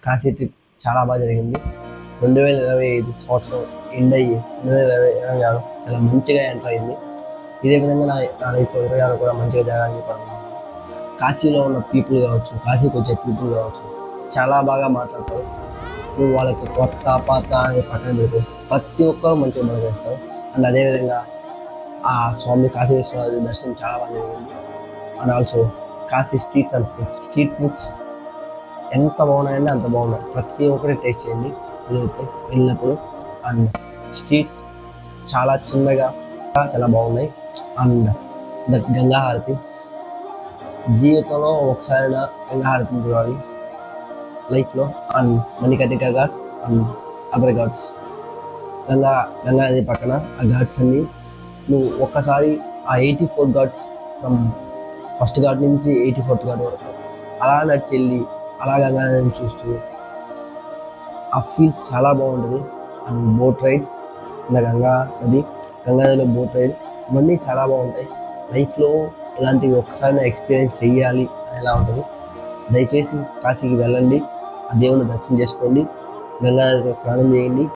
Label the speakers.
Speaker 1: Kashi trip చాలా బాగా జరిగింది. 2025 సంవత్సరం ఎండ్ అయ్యి 2026 చాలా మంచిగా ఎంటర్ అయింది. ఇదే విధంగా నా లైఫ్ 26 కూడా మంచిగా జరగాలని చెప్పాను. కాశీలో ఉన్న పీపుల్ కావచ్చు, కాశీకి వచ్చే పీపుల్ కావచ్చు, చాలా బాగా మాట్లాడతారు. నువ్వు వాళ్ళకి కొత్త పాత అనే పక్కన పెడితే ప్రతి ఒక్కరు మంచిగా మనకేస్తారు. అండ్ అదేవిధంగా ఆ స్వామి కాశీ విశ్వనాథ దర్శనం చాలా బాగా జరిగింది. And also Kashi street foods ఎంత బాగున్నాయంటే అంత బాగున్నాయి. ప్రతి ఒక్కరి టేస్ట్ చేయండి వెళ్ళినప్పుడు. అండ్ స్ట్రీట్స్ చాలా చిన్నగా చాలా బాగున్నాయి. అండ్ దట్ గంగా హారతి జీవితంలో ఒకసారి గంగా హారతిని చూడాలి లైఫ్లో. And Manikarnika ghat and other Ghats, Ganga నది పక్కన ఆ ఘాట్స్ అన్ని నువ్వు ఒక్కసారి ఆ 84 ఘాట్స్ ఫ్రమ్ ఫస్ట్ ఘాట్ నుంచి 84th ఘాట్ వరకు అలా నడిచి వెళ్ళి అలా గంగా నదిని చూస్తూ ఆ ఫీల్ చాలా బాగుంటుంది. అండ్ బోట్ రైడ్ గంగా నదిలో బోట్ రైడ్ ఇవన్నీ చాలా బాగుంటాయి. లైఫ్లో ఇలాంటివి ఒక్కసారి ఎక్స్పీరియన్స్ చెయ్యాలి అనేలా ఉంటుంది. దయచేసి కాశీకి వెళ్ళండి, ఆ దేవుని దర్శనం చేసుకోండి, గంగా నదిలో స్నానం చేయండి.